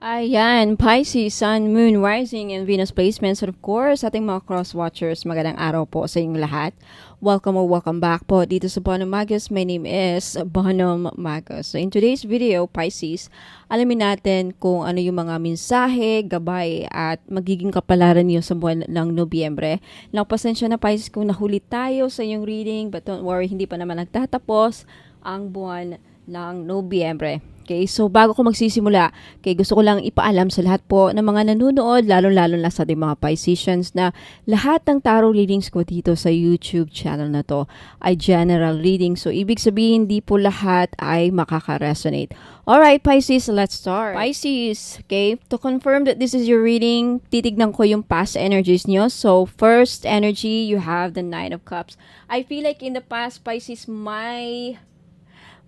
Ayan, Pisces, Sun, Moon, Rising, and Venus placements. And of course, ating mga cross-watchers, magandang araw po sa inyong lahat. Welcome or welcome back po dito sa Bonum Magus. My name is Bonum Magus. So in today's video, Pisces, alamin natin kung ano yung mga mensahe, gabay, at magiging kapalaran niyo sa buwan ng Nobyembre. Now, pasensya na Pisces kung nahuli tayo sa inyong reading, but don't worry, hindi pa naman nagtatapos ang buwan ng Nobyembre. Okay, so bago ko magsisimula, gusto ko lang ipaalam sa lahat po ng mga nanonood, lalo-lalo na sa ating mga Pisceans, na lahat ng tarot readings ko dito sa YouTube channel na to ay general reading. So, ibig sabihin, hindi po lahat ay makaka-resonate. Alright, Pisces, let's start. Pisces, okay, to confirm that this is your reading, titignan ko yung past energies nyo. So, first energy, you have the Nine of Cups. I feel like in the past, Pisces, may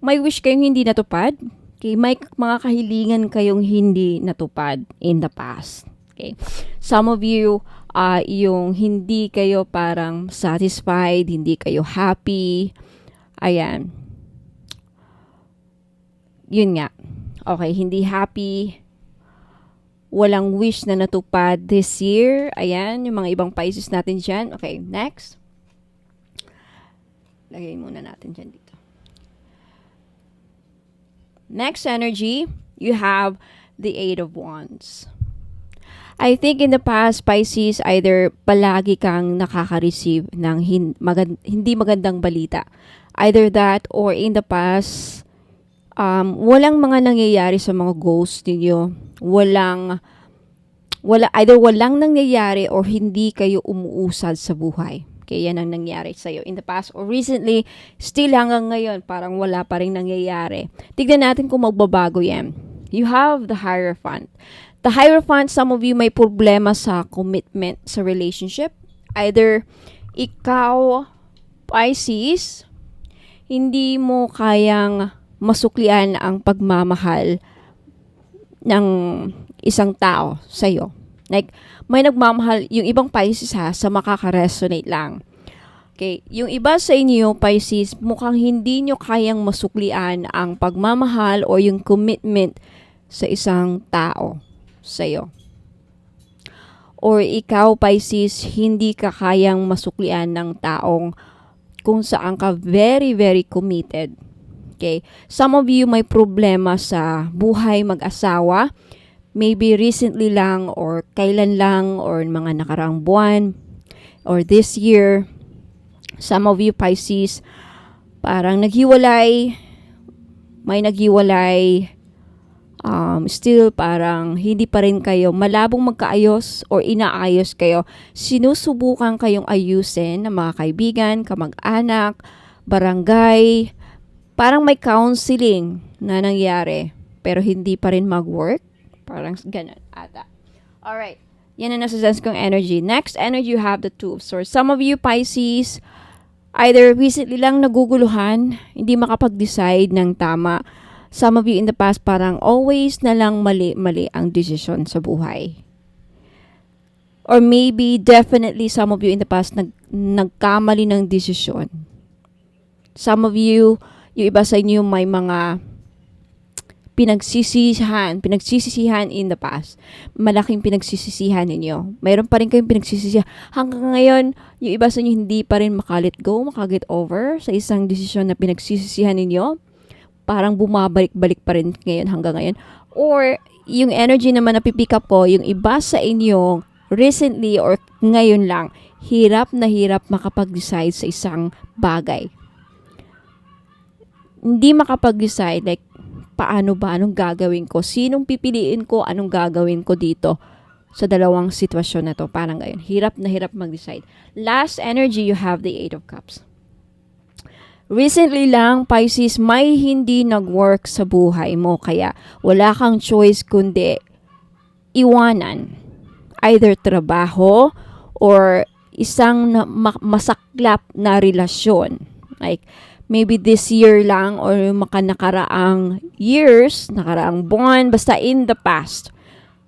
wish kayong hindi natupad. Okay, may mga kahilingan kayong hindi natupad in the past. Okay. Some of you, yung hindi kayo parang satisfied, hindi kayo happy. Ayan. Yun nga. Okay, hindi happy. Walang wish na natupad this year. Ayan, yung mga ibang Pisces natin dyan. Okay, next. Lagay muna natin dyan dito. Next energy, you have the Eight of Wands. I think in the past, Pisces, either palagi kang nakaka-receive ng hindi magandang balita. Either that or in the past, walang mga nangyayari sa mga goals ninyo. Either walang nangyayari or hindi kayo umuusad sa buhay. Okay, yan ang nangyari sa'yo in the past or recently, still hanggang ngayon, parang wala pa rin nangyayari. Tignan natin kung magbabago yan. You have the Hierophant. The Hierophant, some of you may problema sa commitment sa relationship. Either ikaw, Pisces, hindi mo kayang masuklian ang pagmamahal ng isang tao sa'yo. Like, may nagmamahal, yung ibang Pisces sa makaka-resonate lang. Okay, yung iba sa inyo, Pisces, mukhang hindi nyo kayang masuklian ang pagmamahal o yung commitment sa isang tao sa'yo. Or ikaw, Pisces, hindi ka kayang masuklian ng taong kung saan ka very, very committed. Okay, some of you may problema sa buhay mag-asawa, maybe recently lang or kailan lang or mga nakaraang buwan or this year. Some of you Pisces parang naghiwalay, may naghiwalay, still parang hindi pa rin kayo malabong magkaayos or inaayos kayo. Sinusubukan kayong ayusin ng mga kaibigan, kamag-anak, barangay. Parang may counseling na nangyari pero hindi pa rin mag-work. Parang ganun ata. Alright. Yan ang nasa-sense kong energy. Next energy, you have the Two of Swords. Some of you, Pisces, either recently lang naguguluhan, hindi makapag-decide ng tama. Some of you in the past, parang always na lang mali-mali ang decision sa buhay. Or maybe, definitely, some of you in the past, nagkamali ng decision. Some of you, yung iba sa inyo, may mga pinagsisisihan in the past. Malaking pinagsisisihan ninyo. Mayroon pa rin kayong pinagsisisihan. Hanggang ngayon, yung iba sa inyo hindi pa rin makalet go, makaget over sa isang desisyon na pinagsisisihan ninyo. Parang bumabalik-balik pa rin ngayon hanggang ngayon. Or, yung energy naman na pipick up ko, yung iba sa inyo, recently or ngayon lang, hirap na hirap makapag-decide sa isang bagay. Hindi makapag-decide, like, paano ba? Anong gagawin ko? Sinong pipiliin ko? Anong gagawin ko dito sa dalawang sitwasyon na to? Parang ngayon. Hirap na hirap mag-decide. Last energy, you have the Eight of Cups. Recently lang, Pisces, may hindi nag-work sa buhay mo. Kaya wala kang choice kundi iwanan. Either trabaho or isang masaklap na relasyon. Like, maybe this year lang or nakaraang years, nakaraang buwan, basta in the past.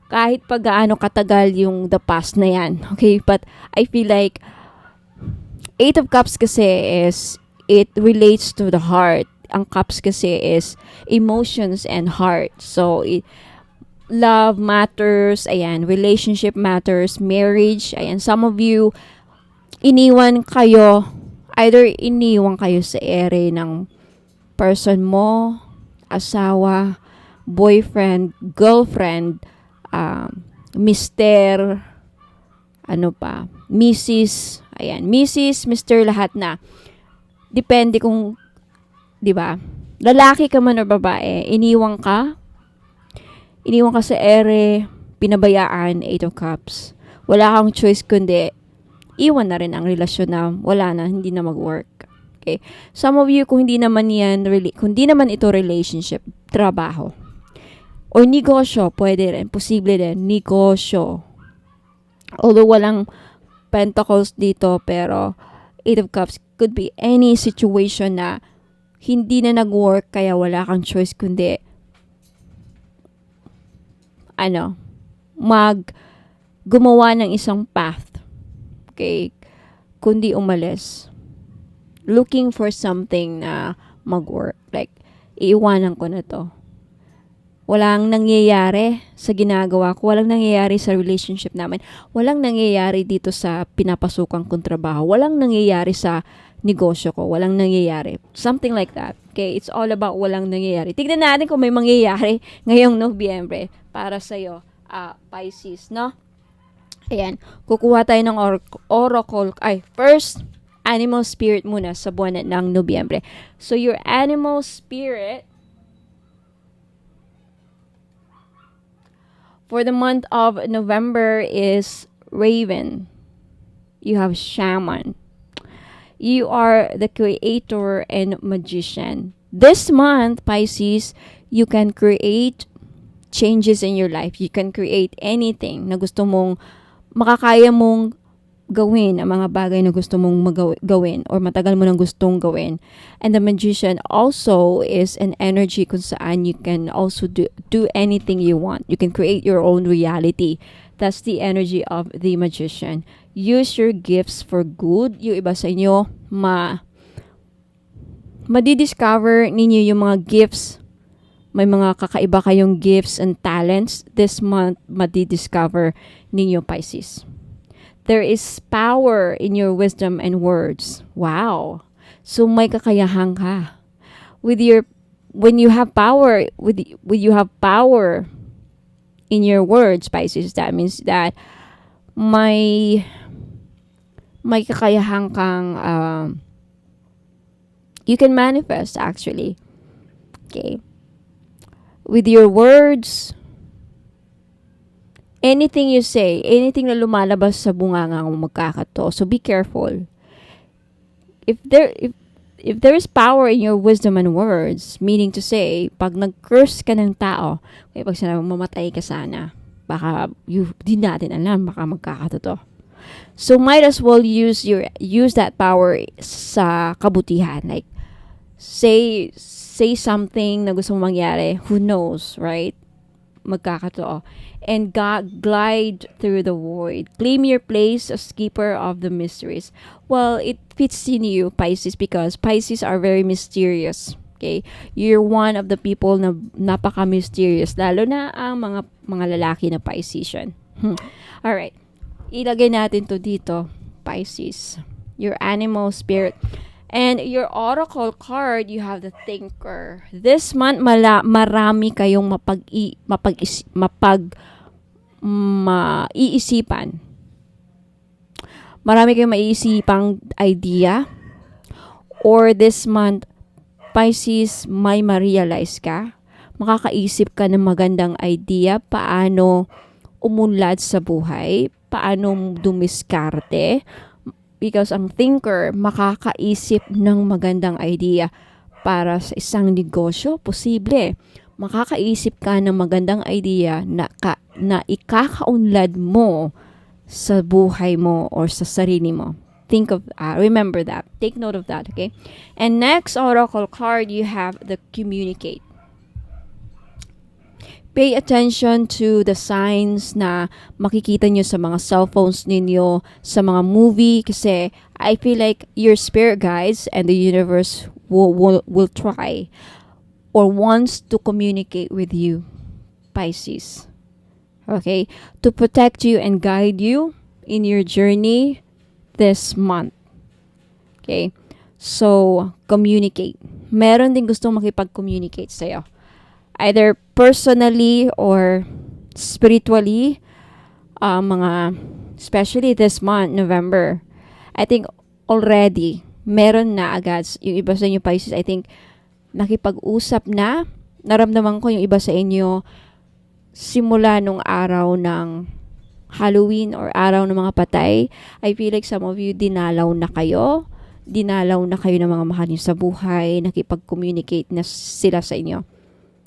Kahit pa gaano katagal yung the past na yan. Okay, but I feel like Eight of Cups kasi is, it relates to the heart. Ang cups kasi is emotions and heart. So, love matters, ayan, relationship matters, marriage, ayan, some of you, iniwan kayo, either iniwan kayo sa ere ng person mo, asawa, boyfriend, girlfriend, mister, ano pa, Mrs., ayan, Mrs., Mr., lahat na. Depende kung, di ba, lalaki ka man o babae, iniwan ka sa ere, pinabayaan, 8 of Cups. Wala kang choice kundi, iwan na rin ang relasyon na wala na, hindi na mag-work. Okay? Some of you, kung hindi naman ito relationship, trabaho. Or negosyo, pwede rin, posible rin, negosyo. Although walang pentacles dito, pero 8 of Cups could be any situation na hindi na nag-work, kaya wala kang choice kundi gumawa ng isang path. Okay? Kundi umalis. Looking for something na mag-work. Like, iiwanan ko na to. Walang nangyayari sa ginagawa ko. Walang nangyayari sa relationship namin. Walang nangyayari dito sa pinapasukan kong trabaho. Walang nangyayari sa negosyo ko. Walang nangyayari. Something like that. Okay? It's all about walang nangyayari. Tignan natin kung may mangyayari ngayong Nobyembre para sa'yo, Pisces, no? Ayan. Kukuha tayo ng oracle. First, animal spirit muna sa buwan ng Nobyembre. So, your animal spirit for the month of November is Raven. You have Shaman. You are the creator and magician. This month, Pisces, you can create changes in your life. You can create anything na gusto mong, makakaya mong gawin, ang mga bagay na gusto mong gawin or matagal mo nang gustong gawin. And the magician also is an energy kung saan you can also do anything you want. You can create your own reality. That's the energy of the magician. Use your gifts for good. Yung iba sa inyo, madidiscover ninyo yung mga gifts. May mga kakaiba kayong gifts and talents. This month, madidiscover ninyo, Pisces. There is power in your wisdom and words. Wow. So may kakayahan ka. When you have power, you have power in your words, Pisces, that means that may kakayahan kang you can manifest actually. Okay. With your words, anything you say, anything na lumalabas sa bunganga mo magkakato. So be careful. If there is power in your wisdom and words, meaning to say, pag nag-curse ka ng tao, pag sinabi mamatay ka sana, baka di natin alam, baka magkakato. So might as well use that power sa kabutihan. Like say something na gusto mong mangyari, who knows, right? Magkakatotoo. And God glide through the void. Claim your place as keeper of the mysteries. Well, it fits in you, Pisces, because Pisces are very mysterious. Okay? You're one of the people na napaka-mysterious. Lalo na ang mga lalaki na Piscean. Alright. Ilagay natin to dito, Pisces. Your animal spirit. And your oracle card, you have the thinker. This month, marami kayong maiisipan. Marami kayong maiisipang idea. Or this month, Pisces, may ma-realize ka. Makakaisip ka ng magandang idea. Paano umunlad sa buhay. Paano dumiskarte. Because ang thinker, makakaisip ng magandang idea para sa isang negosyo, posible. Makakaisip ka ng magandang idea na ikakaunlad mo sa buhay mo or sa sarili mo. Remember that. Take note of that, okay? And next oracle card, you have the communicate. Pay attention to the signs na makikita nyo sa mga cellphones ninyo, sa mga movie, kasi I feel like your spirit guides and the universe will try or wants to communicate with you, Pisces. Okay? To protect you and guide you in your journey this month. Okay? So, communicate. Meron din gustong makipag-communicate sa'yo. Either personally or spiritually, especially this month, November. I think already, meron na agad. Yung iba sa inyo, Pisces, I think, nakipag-usap na. Naramdaman ko yung iba sa inyo, simula nung araw ng Halloween or araw ng mga patay, I feel like some of you, dinalaw na kayo ng mga mahal niyo sa buhay, nakipag-communicate na sila sa inyo.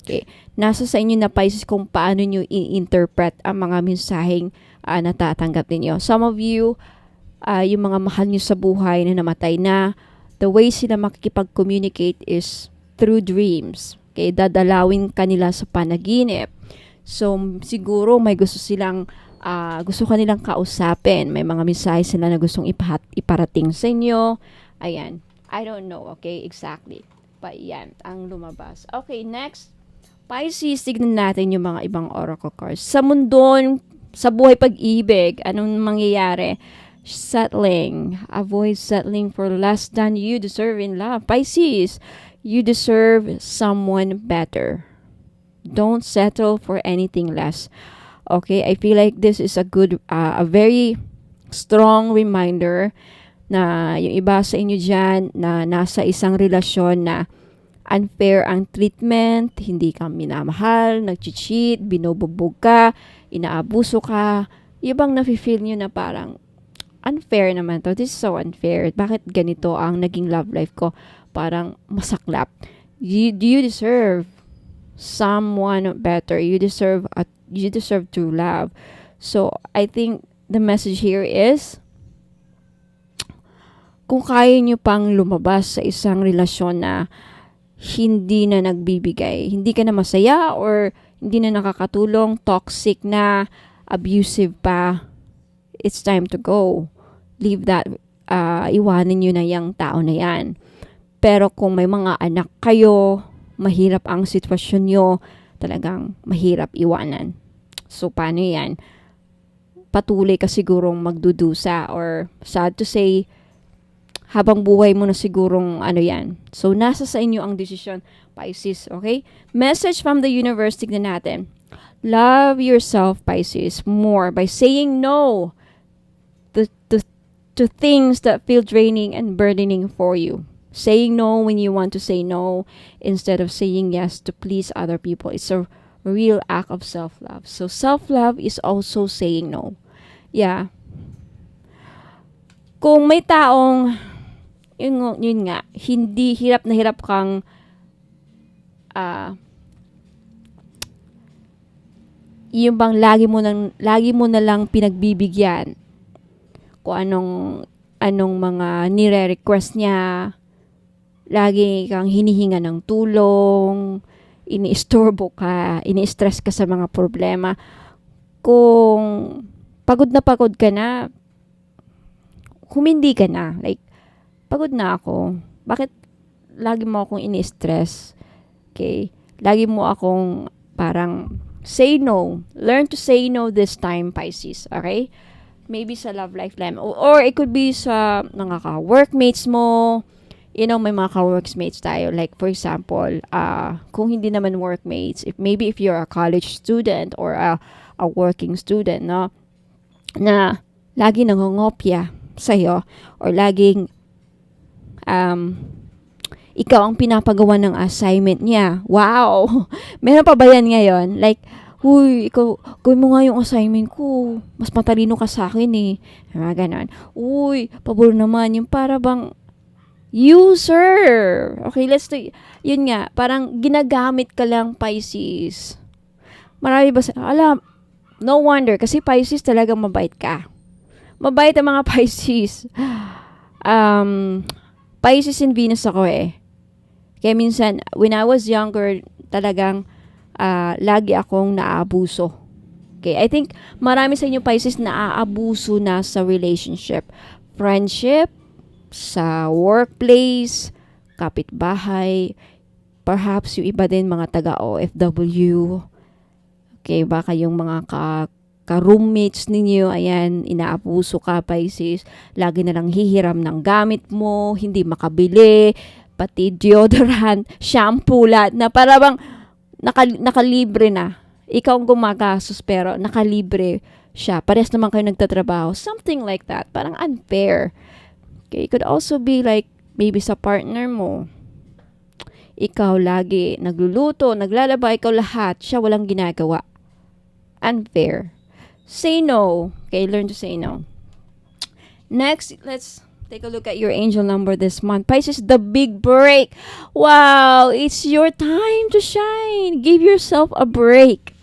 Okay. Nasa sa inyo na, Pisces, kung paano nyo i-interpret ang mga mensaheng natatanggap ninyo. Some of you, yung mga mahal nyo sa buhay na namatay na, the way sila makikipag-communicate is through dreams. Okay, dadalawin kanila sa panaginip. So, siguro may gusto kanilang kausapin. May mga mensahe sila na gustong iparating sa inyo. Ayan. I don't know, okay, exactly. But yan, ang lumabas. Okay, next. Pisces, tignan natin yung mga ibang oracle cards. Sa mundo, sa buhay pag-ibig, anong mangyayari? Settling. Avoid settling for less than you deserve in love. Pisces, you deserve someone better. Don't settle for anything less. Okay, I feel like this is a very strong reminder na yung iba sa inyo dyan na nasa isang relasyon na unfair ang treatment, hindi ka minamahal, nag-cheat, binububog ka, inaabuso ka, yung bang nafe-feel nyo na parang unfair naman to, this is so unfair, bakit ganito ang naging love life ko, parang masaklap. Do you deserve someone better? You deserve true love. So I think the message here is, kung kaya nyo pang lumabas sa isang relasyon na hindi na nagbibigay, hindi ka na masaya or hindi na nakakatulong, toxic na, abusive pa, it's time to go. Leave that, iwanan nyo na yung tao na yan. Pero kung may mga anak kayo, mahirap ang sitwasyon nyo, talagang mahirap iwanan. So, paano yan? Patuloy ka sigurong magdudusa, or sad to say, habang buhay mo na sigurong yan. So, nasa sa inyo ang desisyon, Pisces, okay? Message from the universe, tignan natin. Love yourself, Pisces, more by saying no to things that feel draining and burdening for you. Saying no when you want to say no instead of saying yes to please other people. It's a real act of self-love. So, self-love is also saying no. Yeah. Kung may taong yun nga, hindi hirap na hirap kang yung bang lagi mo na lang pinagbibigyan kung anong mga nire-request niya, lagi kang hinihinga ng tulong, ini-istorbo ka, ini-stress ka sa mga problema. Kung pagod ka na, humindi ka na, like, pagod na ako. Bakit lagi mo akong ini-stress? Okay? Lagi mo akong parang say no. Learn to say no this time, Pisces. Okay? Maybe sa love life lang. Or it could be sa mga ka-workmates mo. You know, may mga ka-workmates tayo. Like, for example, kung hindi naman workmates, if you're a college student or a working student, no? Na lagi nangongopya sa'yo or laging ikaw ang pinapagawa ng assignment niya. Wow! Meron pa ba yan ngayon? Like, huy, ikaw, gawin mo nga yung assignment ko. Mas matalino ka sa akin eh. Mga ganon. Uy, pabor naman. Yung para bang, user! Okay, let's do, yun nga, parang ginagamit ka lang, Pisces. Marami ba no wonder, kasi Pisces talagang mabait ka. Mabait ang mga Pisces. Pisces in Venus ako eh. Kaya minsan, when I was younger, talagang lagi akong naaabuso. Okay, I think marami sa inyo Pisces naaabuso na sa relationship. Friendship, sa workplace, kapitbahay, perhaps yung iba din mga taga-OFW. Okay, baka yung mga ka-roommates ninyo, ayan, inaabuso ka, Pisces. Lagi na lang hihiram ng gamit mo, hindi makabili, pati deodorant, shampoo, lahat na para bang nakalibre na. Ikaw ang gumagastos pero nakalibre siya. Parehas naman kayo nagtatrabaho. Something like that. Parang unfair. Okay, it could also be like maybe sa partner mo. Ikaw lagi nagluluto, naglalaba, ikaw lahat. Siya walang ginagawa. Unfair. Say no. Okay, learn to say no. Next, let's take a look at your angel number this month. Pisces, the big break. Wow, it's your time to shine. Give yourself a break.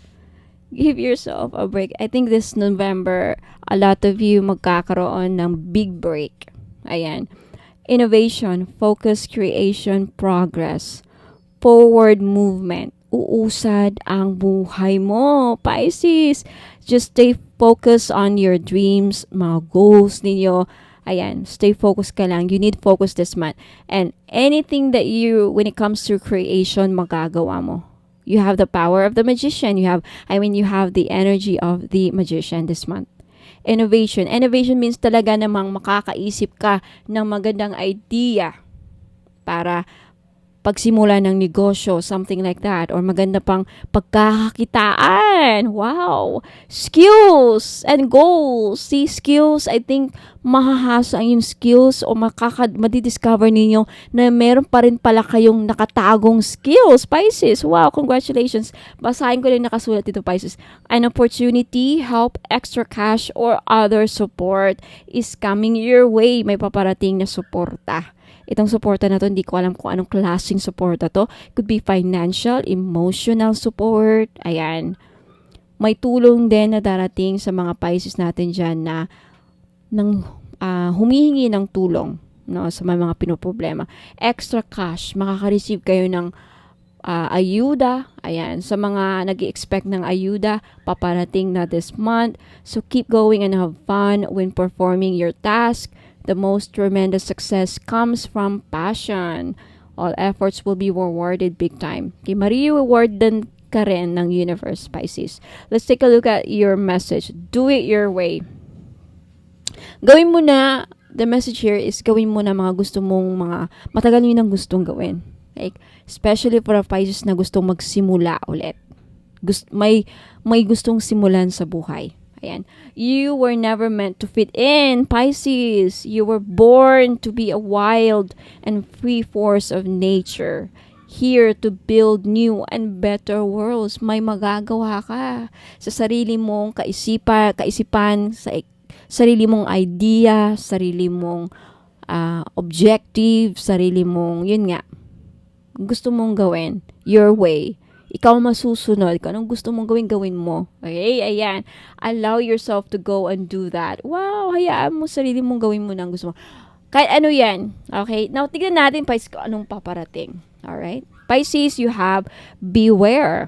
Give yourself a break. I think this November, a lot of you magkakaroon ng big break. Ayan. Innovation, focus, creation, progress. Forward movement. Uusad ang buhay mo, Pisces. Just stay focused on your dreams, mga goals ninyo. Ayan, stay focused ka lang. You need focus this month. And anything that when it comes to creation, magagawa mo. You have the power of the magician. You have the energy of the magician this month. Innovation. Innovation means talaga namang makakaisip ka ng magandang idea para pagsimula ng negosyo, something like that, or maganda pang pagkakakitaan. Wow! Skills and goals. See, skills, I think, mahahasa yung skills o madidiscover ninyo na meron pa rin pala kayong nakatagong skills, Pisces. Wow, congratulations. Basahin ko lang nakasulat dito, Pisces. An opportunity, help, extra cash, or other support is coming your way. May paparating na suporta. Itong suporta na to, hindi ko alam kung anong klaseng suporta to. Could be financial, emotional support. Ayan. May tulong din na darating sa mga Pisces natin dyan na humihingi ng tulong, no, sa mga pinoproblema. Extra cash. Makaka-receive kayo ng ayuda. Ayan. Sa mga nag-i-expect ng ayuda, paparating na this month. So keep going and have fun when performing your task. The most tremendous success comes from passion. All efforts will be rewarded big time. Okay, mari-reward din ka rin ng universe, Pisces. Let's take a look at your message. Do it your way. Gawin mo na, the message here is gawin mo na mga gusto mong matagal nyo nang gustong gawin. Like, especially for a Pisces na gustong magsimula ulit. May gustong simulan sa buhay. Ayan. You were never meant to fit in, Pisces. You were born to be a wild and free force of nature. Here to build new and better worlds. May magagawa ka sa sarili mong kaisipan, sa sarili mong idea, sarili mong objective, sarili mong, yun nga, gusto mong gawin. Your way. Ikaw masusunod. Kung anong gusto mong gawin mo. Okay? Ayan. Allow yourself to go and do that. Wow! Hayaan mo sarili mong gawin mo ng gusto mo. Kahit ano yan. Okay? Now, tignan natin, Pisces, kung anong paparating. Alright? Pisces, you have beware.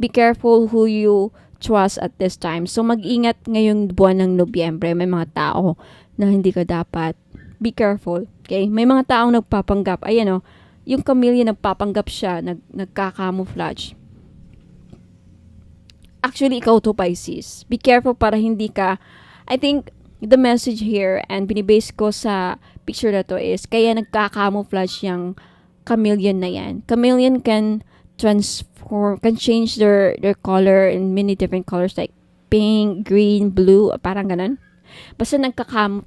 Be careful who you trust at this time. So, mag-ingat ngayong buwan ng Nobyembre. May mga tao na hindi ka dapat. Be careful. Okay? May mga taong nagpapanggap. Ayan o. Yung Camellia, nagpapanggap siya, nagka-camouflage. Actually, ikaw to, Pisces. Be careful para hindi ka, I think, the message here, and binibase ko sa picture na to is, kaya nagka-camouflage yung chameleon na yan. Chameleon can change their color in many different colors, like pink, green, blue, parang ganun. Basta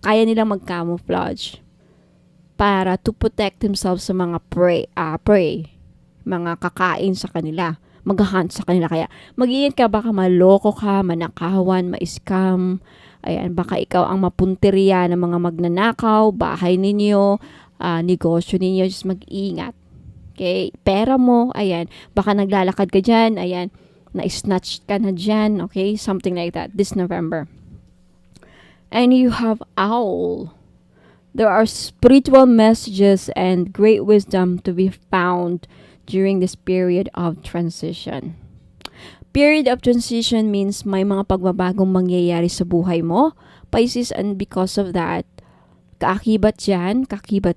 kaya nilang mag-camouflage para to protect themselves sa mga prey, mga kakain sa kanila, mag-hunt sa kanila. Kaya mag-iingat ka, baka maloko ka, manakawan, ma-scam. Ayan, baka ikaw ang mapunteriya ng mga magnanakaw, bahay ninyo, negosyo ninyo. Just mag-iingat. Okay? Pera mo, ayan, baka naglalakad ka dyan, ayan, na-snatch ka na dyan, okay? Something like that, this November. And you have Owl. There are spiritual messages and great wisdom to be found during this period of transition. Period of transition means may mga pagbabagong mangyayari sa buhay mo, Pisces, and because of that, kaakibat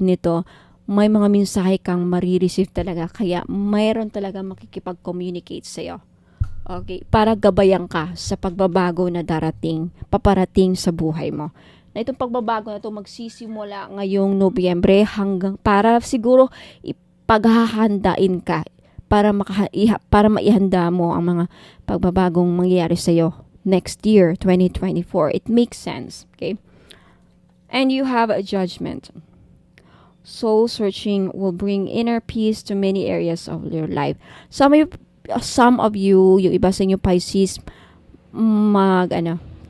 nito, may mga mensahe kang marireceive talaga, kaya mayroon talaga makikipag-communicate sa'yo. Okay, para gabayan ka sa pagbabago na paparating sa buhay mo. Na itong pagbabago na ito magsisimula ngayong Nobyembre hanggang para siguro ipaghahandain ka para maihanda mo ang mga pagbabagong mangyayari sa iyo next year, 2024. It makes sense, okay? And you have a judgment. Soul searching will bring inner peace to many areas of your life. Some of you, yung iba sa inyo Pisces,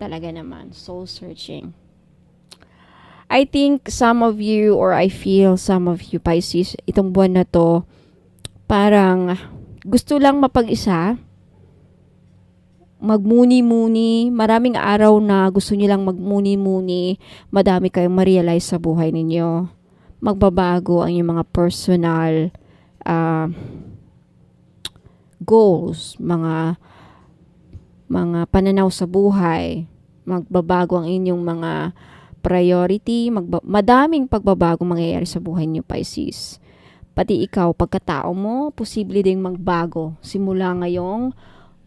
talaga naman, soul searching. I think some of you, or I feel some of you Pisces, itong buwan na to, parang gusto lang mapag-isa, magmuni-muni, maraming araw na gusto niyo lang magmuni-muni, madami kayong ma-realize sa buhay ninyo. Magbabago ang inyong mga personal goals, mga pananaw sa buhay. Magbabago ang inyong mga priority, madaming pagbabago mangyayari sa buhay niyo Pisces. Pati ikaw, pagkatao mo, posible ding magbago simula ngayong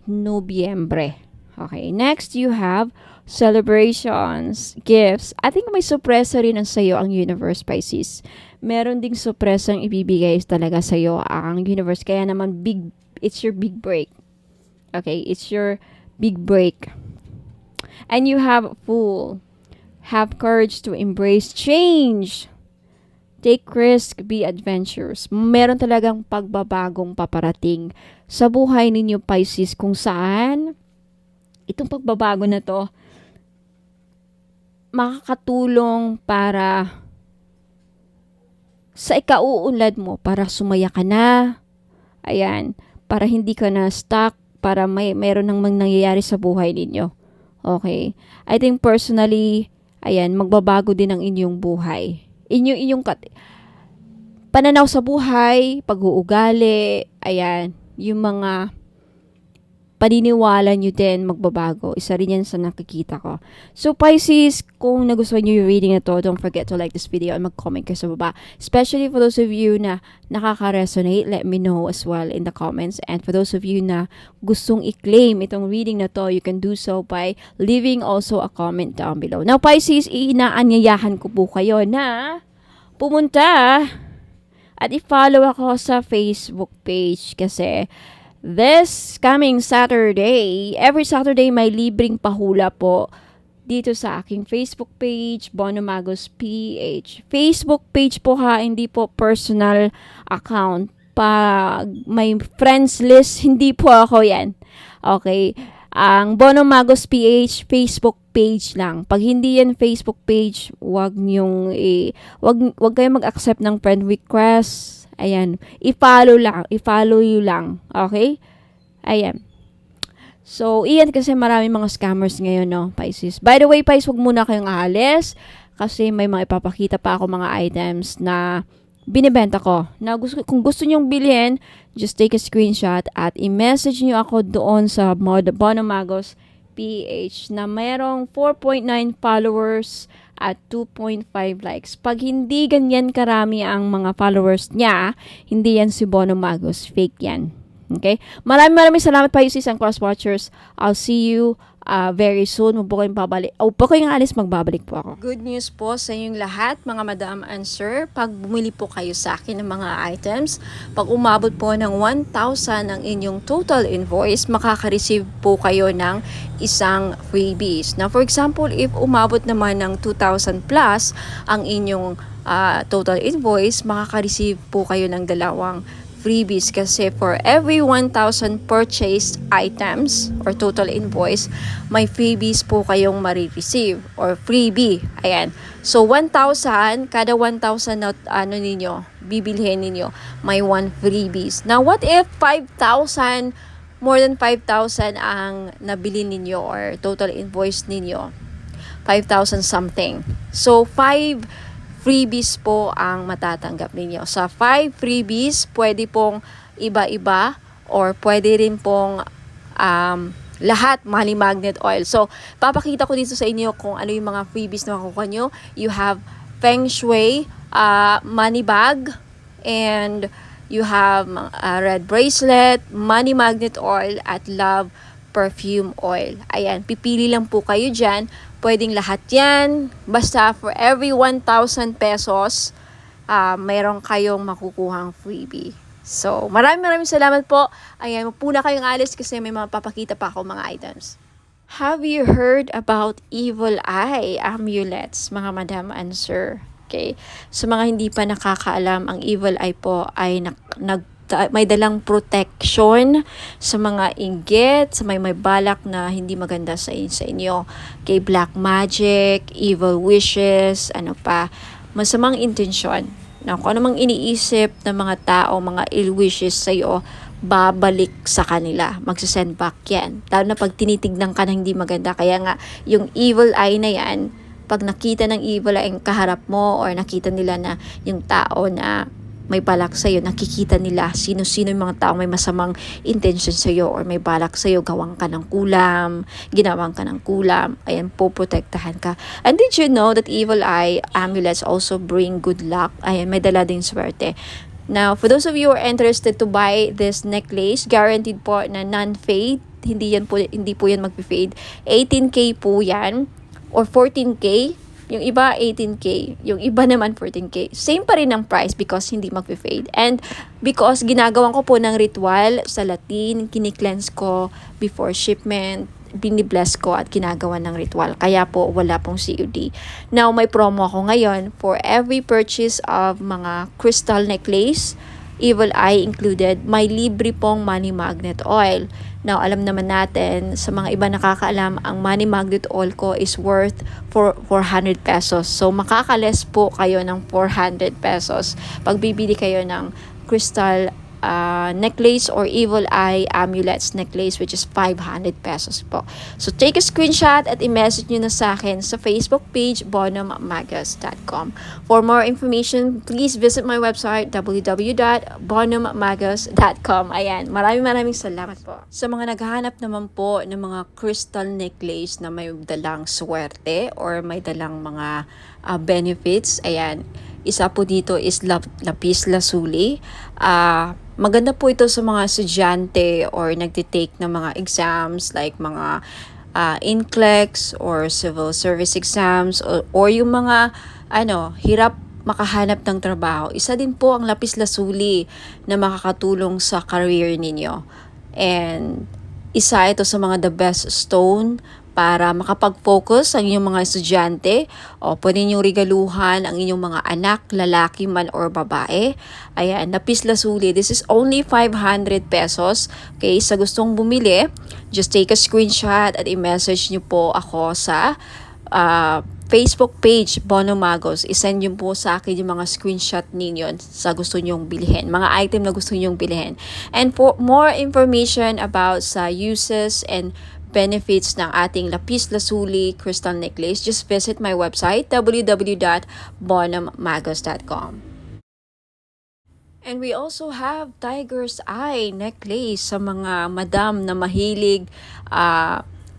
Nobyembre. Okay, next you have celebrations, gifts. I think may sorpresa rin ang sayo ang universe, Pisces. Meron ding sorpresang ibibigay talaga sayo ang universe. Kaya naman it's your big break. Okay, it's your big break. And you have Fool. Have courage to embrace change. Take risk, be adventurous. Meron talagang pagbabagong paparating sa buhay ninyo Pisces kung saan itong pagbabago na to makakatulong para sa ikauunlad mo, para sumaya ka na. Ayan, para hindi ka na stuck, para meron nang nangyayari sa buhay ninyo. Okay? I think personally, ayan, magbabago din ang inyong buhay. Inyong pananaw sa buhay, pag-uugali, ayan, yung mga paniniwala nyo din magbabago. Isa rin yan sa nakikita ko. So Pisces, kung nagustuhan nyo yung reading na to, don't forget to like this video and mag-comment kayo sa baba. Especially for those of you na nakaka-resonate, let me know as well in the comments. And for those of you na gustong i-claim itong reading na to, you can do so by leaving also a comment down below. Now Pisces, inaanyayahan ko po kayo na pumunta at i-follow ako sa Facebook page kasi this coming Saturday, every Saturday may libreng pahula po dito sa aking Facebook page, Bono Magos PH. Facebook page po ha, hindi po personal account. Pag may friends list, hindi po ako yan. Okay? Ang Bono Magos PH Facebook page lang. Pag hindi yan Facebook page, wag kayong mag-accept ng friend request. Ayan, i-follow you lang. Okay? Ayan. So, iyan kasi maraming mga scammers ngayon, no, Pisces. By the way, Pisces, wag muna kayong aalis kasi may mga ipapakita pa ako mga items na binibenta ko. Na kung gusto nyong bilhin, just take a screenshot at i-message nyo ako doon sa Bono Magos PH na mayroong 4.9 followers at 2.5 likes. Pag hindi ganyan karami ang mga followers niya, hindi yan si Bono Magos. Fake yan. Okay? Maraming salamat Pisces and cross watchers. I'll see you very soon. Huwag po kayong babalik. Po kayong alis, magbabalik po ako. Good news po sa inyong lahat, mga madam and sir. Pag bumili po kayo sa akin ng mga items, pag umabot po ng 1,000 ang inyong total invoice, makaka-receive po kayo ng isang freebies. Now, for example, if umabot naman ng 2,000 plus ang inyong total invoice, makaka-receive po kayo ng dalawang freebies kasi for every 1,000 purchased items or total invoice, may freebies po kayong marireceive or freebie. Ayan. So, 1,000, kada 1,000 na bibilhin ninyo, may 1 freebies. Now, what if 5,000, more than 5,000 ang nabili ninyo or total invoice ninyo? 5,000 something. So, 5 freebies po ang matatanggap ninyo. Sa 5 freebies, pwede pong iba-iba or pwede rin pong lahat money magnet oil. So, papakita ko dito sa inyo kung ano yung mga freebies na makukuha nyo. You have Feng Shui money bag and You have red bracelet, money magnet oil, at love perfume oil. Ayan, pipili lang po kayo dyan. Pwedeng lahat yan. Basta for every 1,000 pesos, mayroon kayong makukuhang freebie. So, maraming salamat po. Ayan, mapuna kayong alis kasi may mga papakita pa ako mga items. Have you heard about evil eye amulets, mga madam and sir? Okay. Sa mga hindi pa nakakaalam, ang evil eye po ay may dalang protection sa mga inggit, sa may balak na hindi maganda sa inyo. Okay, black magic, evil wishes, ano pa, masamang intensyon. Na kung anumang iniisip ng mga tao, mga ill wishes sa iyo, babalik sa kanila. Magsasend back yan. Lalo na pag tinitignan ka na hindi maganda. Kaya nga, yung evil eye na yan, pag nakita ng evil eye ang kaharap mo or nakita nila na yung tao na may balak sa'yo, nakikita nila sino-sino yung mga tao may masamang intention sa'yo or may balak sa'yo, gawang ka ng kulam, ginawang ka ng kulam, ayan po, protektahan ka. And did you know that evil eye amulets also bring good luck? Ayan, may dala din swerte. Now, for those of you who are interested to buy this necklace, guaranteed po na non-fade, hindi po yan mag-fade. 18K po yan or 14K. Yung iba 18K, yung iba naman 14K. Same pa rin ang price because hindi mag-fade. And because ginagawan ko po ng ritual sa Latin, kini-cleanse ko before shipment, binibless ko at ginagawa ng ritual. Kaya po wala pong COD. Now may promo ako ngayon for every purchase of mga crystal necklace, evil eye included, may libre pong money magnet oil. Now, alam naman natin, sa mga iba nakakaalam, ang money magnet oil ko is worth 400 pesos. So, makakales po kayo ng 400 pesos pag bibili kayo ng crystal necklace or evil eye amulets necklace, which is 500 pesos po. So, take a screenshot at i-message nyo na sa akin sa Facebook page, bonummagus.com. For more information, please visit my website, www.bonummagus.com. Ayan, maraming salamat po. Sa mga naghahanap naman po ng mga crystal necklace na may dalang swerte or may dalang mga benefits, ayan, isa po dito is lapis lazuli. Maganda po ito sa mga estudyante or nagtitake ng mga exams like mga NCLEX or civil service exams or yung mga hirap makahanap ng trabaho. Isa din po ang lapis lazuli na makakatulong sa career ninyo. And isa ito sa mga the best stone para makapag-focus ang inyong mga estudyante o pwede niyong regaluhan ang inyong mga anak, lalaki man or babae. Ayan, lapis lazuli. This is only 500 pesos. Okay, sa gustong bumili, just take a screenshot at i-message niyo po ako sa Facebook page, Bono Magos. I-send niyo po sa akin yung mga screenshot ninyo sa gusto nyong bilhin. Mga item na gusto nyong bilhin. And for more information about sa uses and benefits ng ating lapis lazuli crystal necklace, just visit my website, www.bonummagus.com. And we also have tiger's eye necklace sa mga madam na mahilig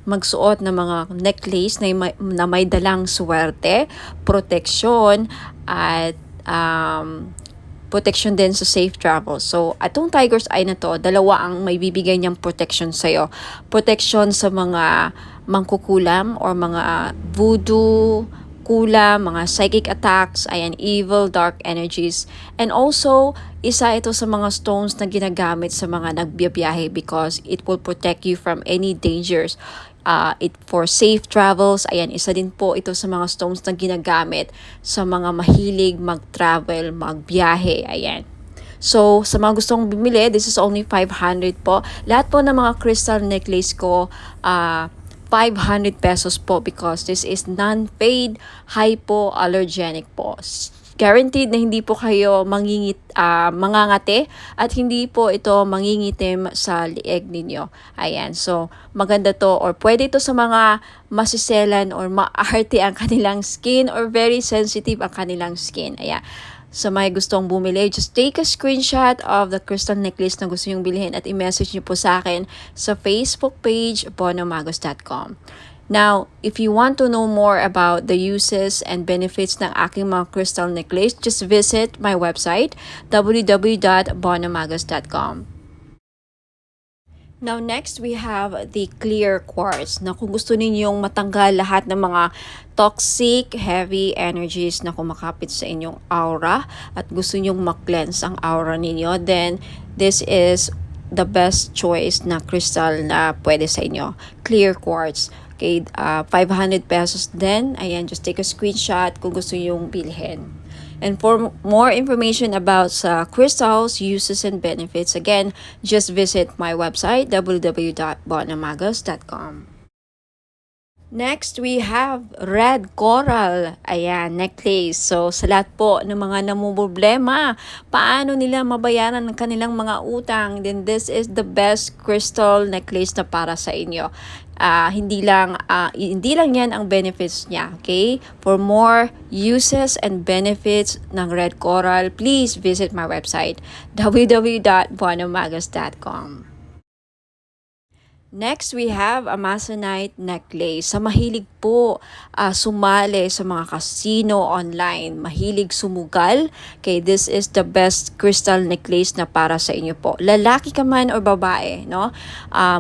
magsuot ng mga necklace na may dalang swerte, proteksyon, at protection din sa safe travel. So, atong tiger's eye na to, dalawa ang may bibigay niyang protection sa'yo. Protection sa mga mangkukulam or mga voodoo, kulam, mga psychic attacks, ayan, evil, dark energies. And also, isa ito sa mga stones na ginagamit sa mga nagbiyabiyahe because it will protect you from any dangers. It for safe travels, ayan, isa din po ito sa mga stones na ginagamit sa mga mahilig mag-travel, magbiyahe, ayan. So, sa mga gustong bumili, this is only 500 po. Lahat po ng mga crystal necklace ko, 500 pesos po because this is non-fade, hypoallergenic po. Guaranteed na hindi po kayo mangangati at hindi po ito mangingitim sa lieg ninyo. Ayan, so maganda to or pwede ito sa mga masiselan or maarte ang kanilang skin or very sensitive ang kanilang skin. Ayan. Sa may gustong bumili, just take a screenshot of the crystal necklace na gusto nyong bilhin at i-message nyo po sa akin sa Facebook page, bonummagus.com. Now, if you want to know more about the uses and benefits ng aking mga crystal necklace, just visit my website, www.bonamagas.com. Now, next, we have the clear quartz na kung gusto ninyong matanggal lahat ng mga toxic, heavy energies na kumakapit sa inyong aura at gusto ninyong mag-cleanse ang aura ninyo, then this is the best choice na crystal na pwede sa inyo. Clear quartz. Okay, 500 pesos din. Ayan, just take a screenshot kung gusto ninyong bilhin. And for more information about crystals, uses, and benefits, again, just visit my website, www.bonamagas.com. Next, we have red coral. Ayan, necklace. So, sa lahat po ng mga namumblema, paano nila mabayaran ng kanilang mga utang, then this is the best crystal necklace na para sa inyo. Hindi lang yan ang benefits niya, okay? For more uses and benefits ng red coral, please visit my website, www.bonamagas.com. Next, we have Amazonite necklace. Sa mahilig po sumali sa mga casino online, mahilig sumugal, okay, this is the best crystal necklace na para sa inyo po. Lalaki ka man o babae, no?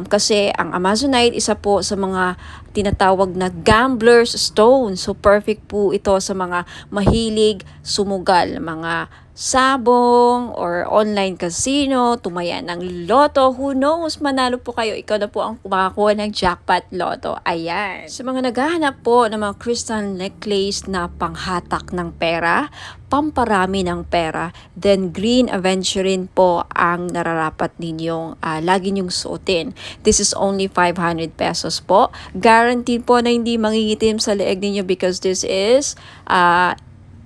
Kasi ang Amazonite, isa po sa mga tinatawag na gambler's stone. So, perfect po ito sa mga mahilig sumugal, mga sabong or online casino, tumaya ng loto, who knows, manalo po kayo, ikaw na po ang makakuha ng jackpot loto. Ayan. Sa mga naghahanap po ng mga crystal necklace na panghatak ng pera, pamparami ng pera, then green aventurine po ang nararapat ninyong lagi nyong suotin. This is only 500 pesos po. Guaranteed po na hindi mangingitim sa leeg ninyo because this is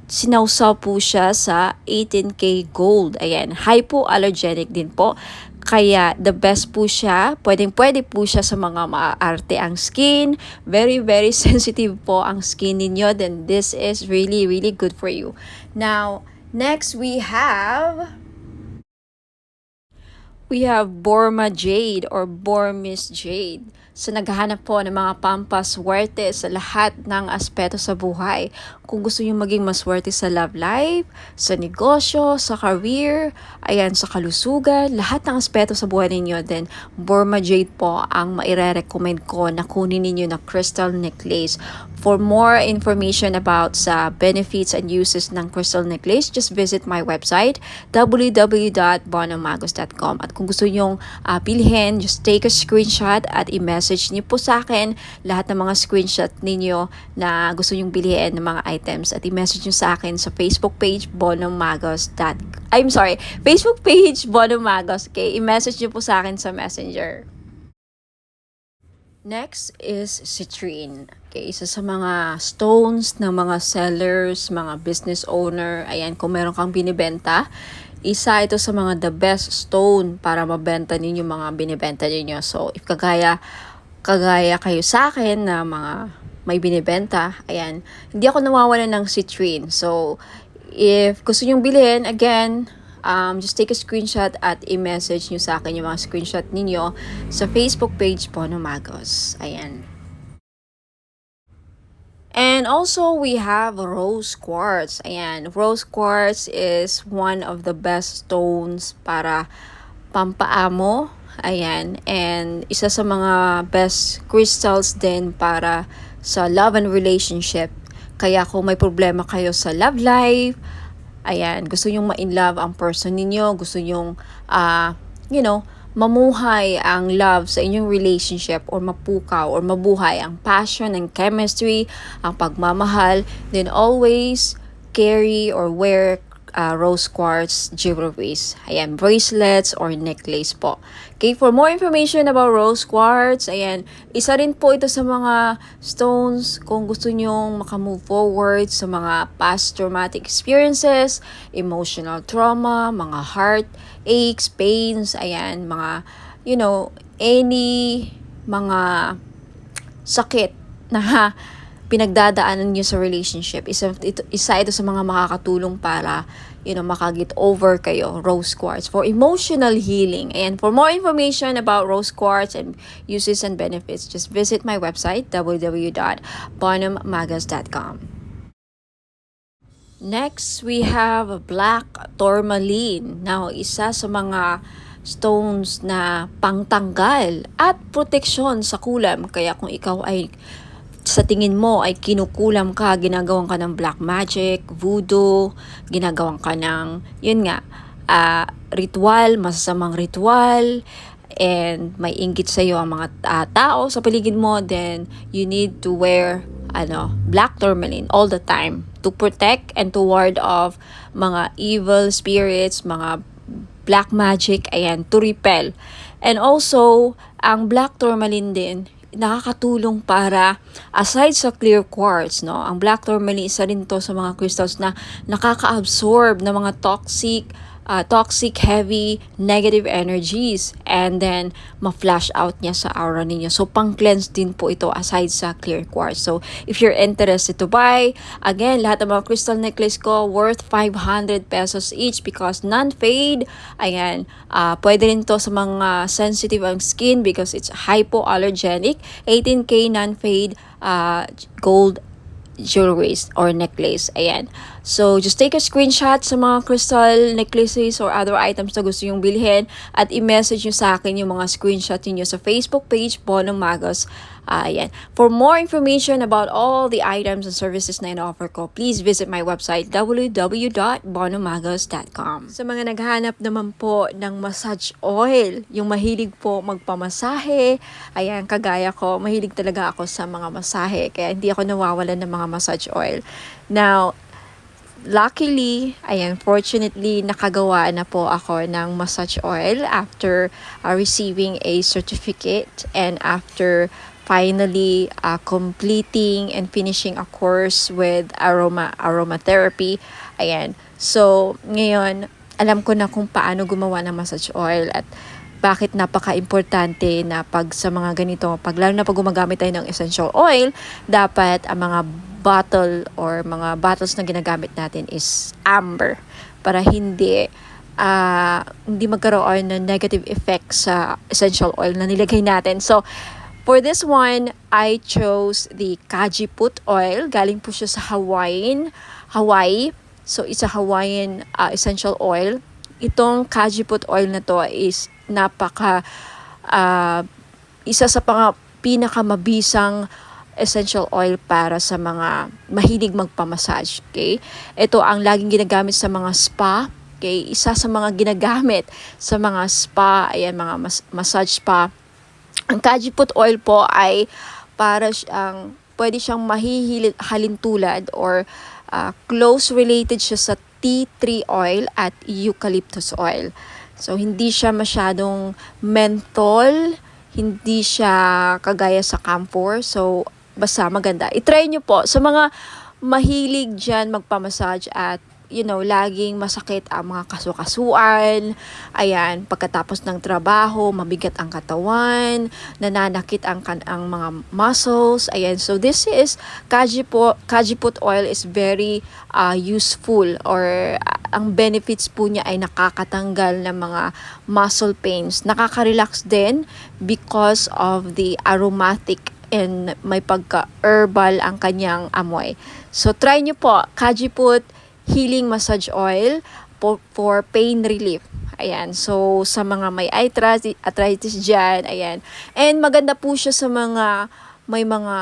sinawsaw po siya sa 18K gold. Ayan, hypoallergenic din po. Kaya the best po siya, pwede po siya sa mga maaarte ang skin. Very, very sensitive po ang skin ninyo. Then this is really, really good for you. Now, next we have Burma Jade or Burmese Jade. So, naghahanap po ng mga pampaswerte sa lahat ng aspeto sa buhay. Kung gusto nyo maging maswerte sa love life, sa negosyo, sa career, ayan, sa kalusugan, lahat ng aspeto sa buhay ninyo, then Burma Jade po ang maire-recommend ko na kunin ninyo na crystal necklace. For more information about sa benefits and uses ng crystal necklace, just visit my website, www.bonamagos.com. At kung gusto nyong bilhin, just take a screenshot at i-message niyo po sa akin lahat ng mga screenshot ninyo na gusto nyong bilhin ng mga items at i-message niyo sa akin sa Facebook page Facebook page Bonamagos. Okay, i-message niyo po sa akin sa Messenger. Next is citrine. Okay, isa sa mga stones ng mga sellers, mga business owner. Ayan, kung meron kang binibenta, isa ito sa mga the best stone para mabenta ninyo mga binibenta ninyo. So, if kagaya kayo sa akin na mga may binibenta, ayan, hindi ako nawawalan ng citrine. So, if gusto nyong bilhin, again, just take a screenshot at i-message nyo sa akin yung mga screenshot ninyo sa Facebook page Bonamagos. Ayan. And also, we have rose quartz. Ayan, rose quartz is one of the best stones para pampaamo. Ayan, and isa sa mga best crystals din para sa love and relationship. Kaya kung may problema kayo sa love life, ayan, gusto nyong ma-in-love ang person ninyo, gusto nyong, mamuhay ang love sa inyong relationship or mapukaw or mabuhay ang passion and chemistry, ang pagmamahal, then always carry or wear rose quartz jewelries. Ayan, bracelets or necklace po. Okay, for more information about rose quartz, ayan, isa rin po ito sa mga stones kung gusto nyong makamove forward sa mga past traumatic experiences, emotional trauma, mga heart aches, pains, ayan, mga, any mga sakit na pinagdadaanan nyo sa relationship. Isa ito sa mga makakatulong para makaget over kayo, rose quartz, for emotional healing. And for more information about rose quartz and uses and benefits, just visit my website, www.bonummagas.com. Next, we have black tourmaline. Now, isa sa mga stones na pangtanggal at proteksyon sa kulam. Kaya kung ikaw ay sa tingin mo ay kinukulam ka, ginagawan ka ng black magic, voodoo, ginagawan ka ng, ritual, masasamang ritual, and may inggit sa iyo ang mga tao sa paligid mo, then you need to wear black tourmaline all the time to protect and to ward off mga evil spirits, mga black magic, to repel. And also, ang black tourmaline din, nakakatulong para, aside sa clear quartz, ang black tourmaline, isa rin to sa mga crystals na nakaka-absorb ng mga toxic, heavy, negative energies, and then ma-flash out niya sa aura ninyo. So, pang-cleanse din po ito aside sa clear quartz. So, if you're interested to buy, again, lahat ng mga crystal necklace ko worth 500 pesos each because non-fade. Pwede rin to sa mga sensitive ang skin because it's hypoallergenic. 18K non-fade gold jewelries or necklace. So, just take a screenshot sa mga crystal necklaces or other items na gusto yung bilhin at i-message nyo sa akin yung mga screenshot niyo sa Facebook page, Bonum Magos. For more information about all the items and services na in-offer ko, please visit my website, www.bonummagos.com. Sa mga naghahanap naman po ng massage oil, yung mahilig po magpamasahe, kagaya ko, mahilig talaga ako sa mga masahe, kaya hindi ako nawawalan ng mga massage oil. Now, luckily, fortunately, nakagawa na po ako ng massage oil after receiving a certificate and after finally completing and finishing a course with aromatherapy. So, ngayon, alam ko na kung paano gumawa ng massage oil at bakit napaka-importante na pag sa mga ganito, lalo na pag gumagamit tayo ng essential oil, dapat ang mga bottle or mga bottles na ginagamit natin is amber para hindi magkaroon ng negative effect sa essential oil na nilagay natin. So, for this one, I chose the Kajiput oil. Galing po siya sa Hawaii. So, it's a Hawaiian essential oil. Itong Kajiput oil na to is isa sa pinakamabisang essential oil para sa mga mahilig magpamassage. Okay? Ito ang laging ginagamit sa mga spa. Okay? Isa sa mga ginagamit sa mga spa, mga massage spa. Ang Kajiput oil po ay para pwede siyang halintulad or close related siya sa tea tree oil at eucalyptus oil. So, hindi siya masyadong menthol, hindi siya kagaya sa camphor. So, basta maganda. I-try nyo po. Sa mga mahilig dyan magpamassage at laging masakit ang mga kasukasuan, pagkatapos ng trabaho, mabigat ang katawan, nananakit ang mga muscles, so this is, Kajiput oil is very useful or ang benefits po niya ay nakakatanggal ng mga muscle pains, nakaka-relax din because of the aromatic and may pagka-herbal ang kanyang amoy. So, try nyo po, Kajiput Healing Massage Oil for pain relief. So sa mga may arthritis dyan, And maganda po siya sa mga may mga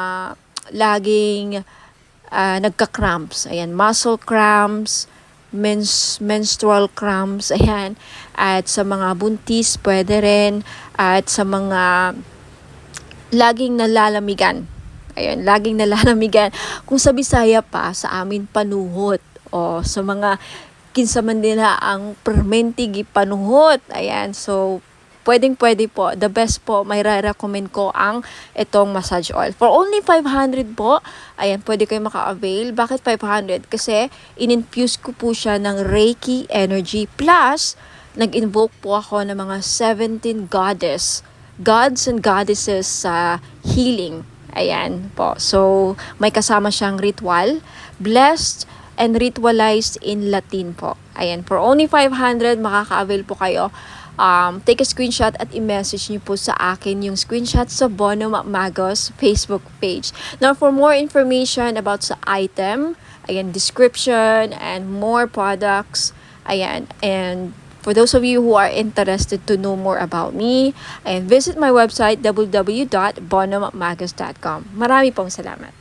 laging nagka-cramps. Muscle cramps, menstrual cramps, At sa mga buntis, pwede rin. At sa mga laging nalalamigan. Laging nalalamigan. Kung sa Bisaya pa, sa amin panuhot. O sa mga kinsaman nila ang permentigi panuhot. So pwede po. The best po, may recommend ko ang itong massage oil. For only 500 po, pwede kayo maka-avail. Bakit 500? Kasi in-infuse ko po siya ng Reiki energy. Plus, nag-invoke po ako ng mga 17 gods and goddesses sa healing. Ayan po. So, may kasama siyang ritual, blessed and ritualized in Latin po. Ayan, for only 500, makaka-avail po kayo. Take a screenshot at i-message niyo po sa akin yung screenshot sa Bono Magos Facebook page. Now, for more information about sa item, ayan, description and more products, ayan, and for those of you who are interested to know more about me, and visit my website www.bonomagos.com. Marami pong salamat.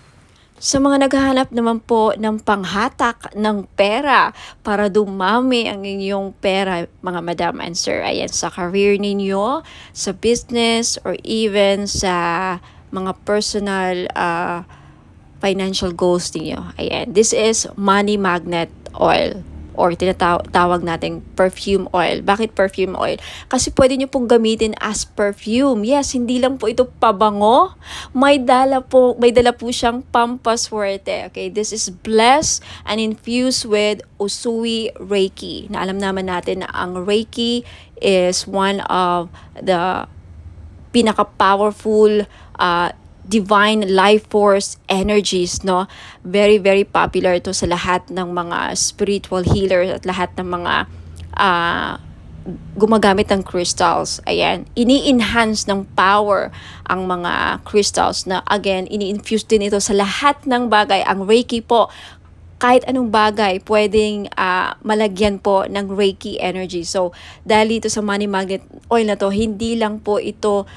Sa mga naghahanap naman po ng panghatak ng pera para dumami ang inyong pera, mga madam and sir, ayan, sa career ninyo, sa business, or even sa mga personal financial goals niyo. Ayan, this is money magnet oil or tinatawag nating perfume oil. Bakit perfume oil? Kasi pwede nyo pong gamitin as perfume. Yes, hindi lang po ito pabango. May dala po siyang pampaswerte. Okay, this is blessed and infused with Usui Reiki. Na alam naman natin na ang Reiki is one of the pinaka-powerful divine life force energies, no? Very, very popular ito sa lahat ng mga spiritual healers at lahat ng mga gumagamit ng crystals. Ayan, ini-enhance ng power ang mga crystals na, again, ini-infuse din ito sa lahat ng bagay. Ang Reiki po, kahit anong bagay, pwedeng malagyan po ng Reiki energy. So, dahil dito sa money magnet oil na to, hindi lang po ito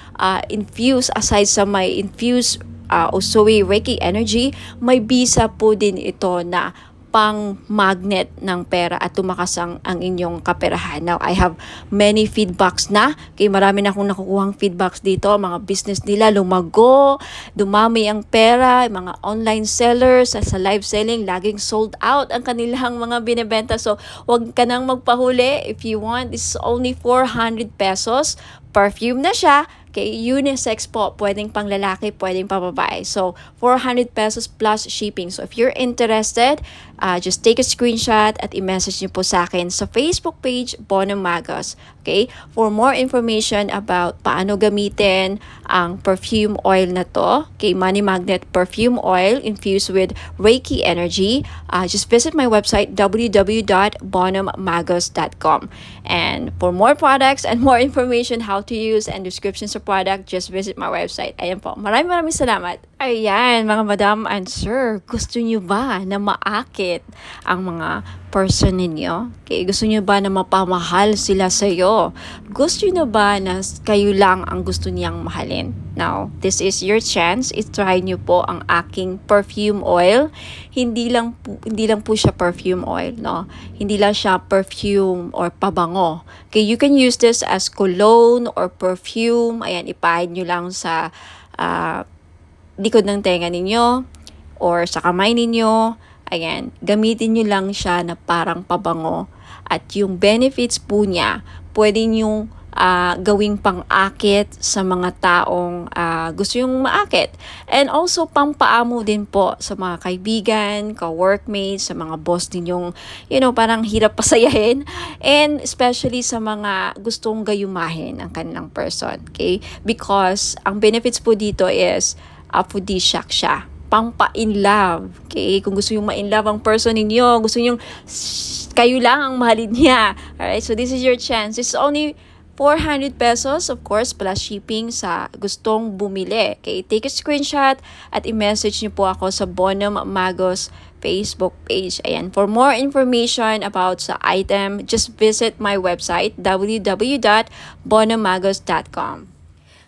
infused, aside sa may infused Usui Reiki energy, may bisa po din ito na pang magnet ng pera at tumakas ang inyong kaperahan. Now, I have many feedbacks na. Kaya marami na akong nakukuhang feedbacks dito. Mga business nila lumago, dumami ang pera, mga online sellers sa live selling, laging sold out ang kanilang mga binebenta. So, wag ka nang magpahuli. If you want, this is only 400 pesos. Perfume na siya. Okay, unisex po, pwedeng pang lalaki, pwedeng pang babae. So, 400 pesos plus shipping. So, if you're interested, just take a screenshot at i-message niyo po sa akin sa Facebook page, Bono Magos. Okay, for more information about paano gamitin ang perfume oil na to, okay, Money Magnet Perfume Oil infused with Reiki energy, just visit my website, www.bonomagos.com. And for more products and more information how to use and descriptions of product, just visit my website. Ayan po. Maraming salamat. Ayan, mga madam and sir, gusto nyo ba na maakit ang mga person ninyo? Okay, gusto nyo ba na mapamahal sila sa'yo? Gusto nyo ba na kayo lang ang gusto niyang mahalin? Now, this is your chance. I-try nyo po ang aking perfume oil. Hindi lang po siya perfume oil, no? Hindi lang siya perfume or pabango. Okay, you can use this as cologne or perfume. Ayan, ipahid nyo lang sa likod ng tenga ninyo or sa kamay ninyo. Ayan, gamitin nyo lang siya na parang pabango. At yung benefits po niya, pwede nyo gawing pang-akit sa mga taong gusto yung maakit. And also, pampaamo din po sa mga kaibigan, ka-workmates, sa mga boss ninyong, parang hirap pasayahin. And especially sa mga gustong gayumahin ang kanilang person. Okay? Because ang benefits po dito is aphrodisiac siya. Pampa-in love. Okay? Kung gusto yung ma-in love ang person ninyo, gusto yung kayo lang ang mahalin niya. Alright? So, this is your chance. It's only 400 pesos, of course, plus shipping sa gustong bumili. Okay? Take a screenshot at i-message niyo po ako sa Bono Magos Facebook page. Ayan. For more information about sa item, just visit my website, www.bonomagos.com.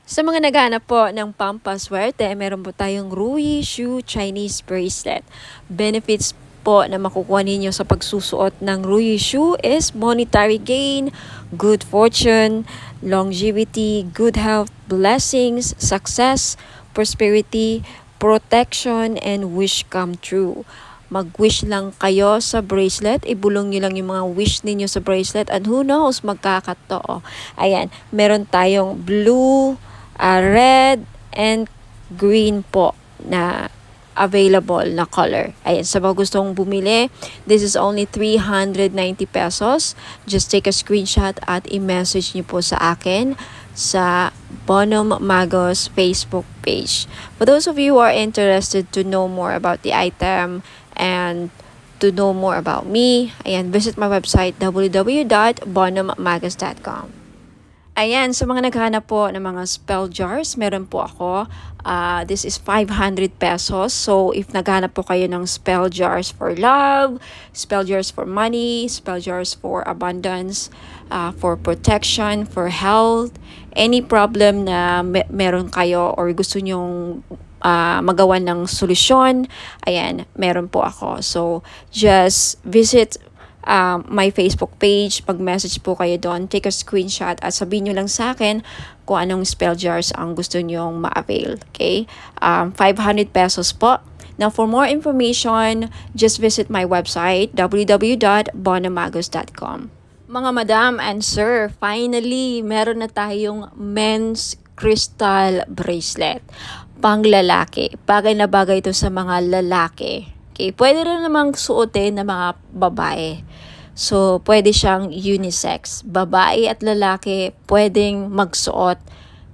Sa mga naghahanap po ng pampaswerte, meron po tayong Rui Shu Chinese Bracelet. Benefits po na makukuha ninyo sa pagsusuot ng Rui Shu is monetary gain, good fortune, longevity, good health, blessings, success, prosperity, protection, and wish come true. Mag-wish lang kayo sa bracelet, ibulong nyo lang yung mga wish ninyo sa bracelet, and who knows, magkakatotoo. Ayan, meron tayong blue, red, and green po na available na color. Ayan, sa mga gustong bumili, this is only 390 pesos. Just take a screenshot at i-message niyo po sa akin sa Bonum Magos Facebook page. For those of you who are interested to know more about the item and to know more about me, ayan, visit my website www.bonummagos.com. Ayan, sa mga naghahanap po ng mga spell jars, meron po ako. This is 500 pesos. So, if naghahanap po kayo ng spell jars for love, spell jars for money, spell jars for abundance, for protection, for health, any problem na meron kayo or gusto nyong magawa ng solusyon, ayan, meron po ako. So, just visit my Facebook page, mag-message po kayo doon, take a screenshot at sabihin nyo lang sa akin kung anong spell jars ang gusto nyong ma-avail. Okay? 500 pesos po. Now, for more information, just visit my website, www.bonamagos.com. Mga madam and sir, finally, meron na tayong men's crystal bracelet. Pang lalaki. Bagay na bagay ito sa mga lalaki. Okay, pwede rin namang suotin ng mga babae. So, pwede siyang unisex. Babae at lalaki pwedeng magsuot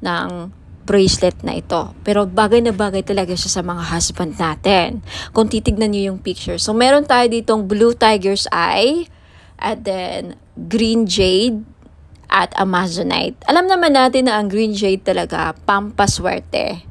ng bracelet na ito. Pero bagay na bagay talaga siya sa mga husband natin. Kung titignan niyo yung picture. So, meron tayo ditong blue tiger's eye, at then green jade, at amazonite. Alam naman natin na ang green jade talaga, pampaswerte.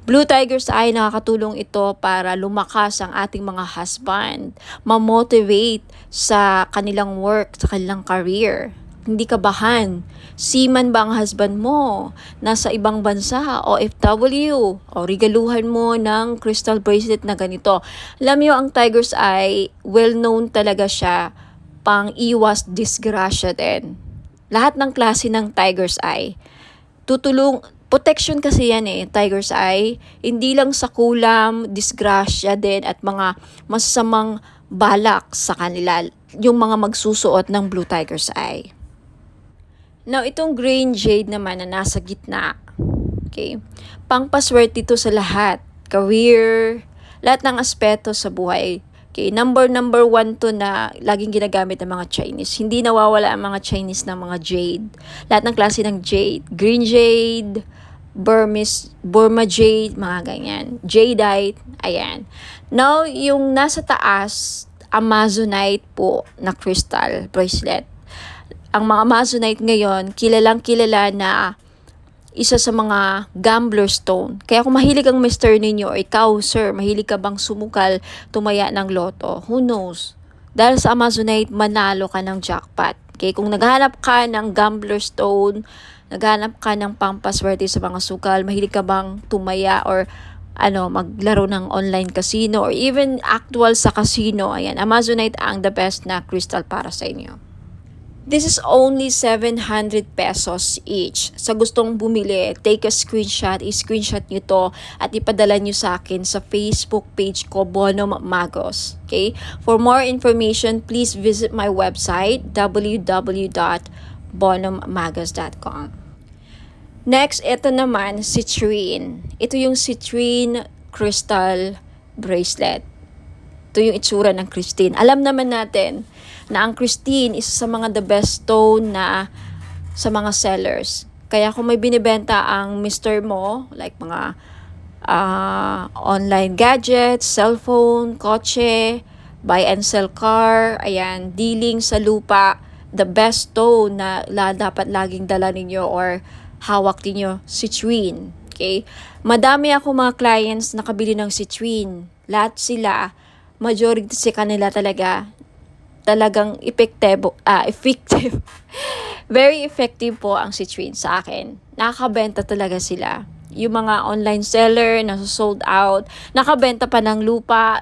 Blue tiger's eye, nakakatulong ito para lumakas ang ating mga husband, ma-motivate sa kanilang work, sa kanilang career. Hindi kabahan. Seaman ba ang husband mo? Nasa ibang bansa, OFW, o regaluhan mo ng crystal bracelet na ganito. Alam niyo, ang tiger's eye, well-known talaga siya, pang iwas disgrasya din. Lahat ng klase ng tiger's eye, protection kasi yan tiger's eye. Hindi lang sa kulam, disgrasya din at mga masasamang balak sa kanila, yung mga magsusuot ng blue tiger's eye. Now, itong green jade naman na nasa gitna, okay, pangpaswerte ito sa lahat. Career, lahat ng aspeto sa buhay. Okay, number one to na laging ginagamit ng mga Chinese. Hindi nawawala ang mga Chinese ng mga jade. Lahat ng klase ng jade. Green jade, Burma jade, mga ganyan. Jadeite, ayan. Now, yung nasa taas, amazonite po na crystal bracelet. Ang mga amazonite ngayon, kilalang kilala na isa sa mga gambler stone. Kaya kung mahilig ang mister ninyo o ikaw, sir, mahilig ka bang sumukal, tumaya ng loto, who knows? Dahil sa amazonite, manalo ka ng jackpot. Okay, kung naghahanap ka ng gambler stone, naghahanap ka ng pampaswerte sa mga sukal, mahilig ka bang tumaya or maglaro ng online casino or even actual sa casino, ayan, amazonite ang the best na crystal para sa inyo. This is only 700 pesos each. Sa gustong bumili, take a screenshot, i-screenshot nyo to at ipadala nyo sa akin sa Facebook page ko, Bonum Magos. Okay? For more information, please visit my website, www.bonummagos.com. Next, ito naman, citrine. Ito yung citrine crystal bracelet. Ito yung itsura ng Christine. Alam naman natin na ang Christine isa sa mga the best stone na sa mga sellers. Kaya kung may binibenta ang mister mo, like mga online gadgets, cellphone, kotse, buy and sell car, ayan, dealing sa lupa, the best stone na dapat laging dala ninyo or hawak ninyo, citrine. Okay? Madami ako mga clients na nakabili ng citrine. Lahat sila, majority sa kanila talagang effective. Very effective po ang citrine sa akin. Nakakabenta talaga sila. Yung mga online seller na sold out, nakabenta pa ng lupa,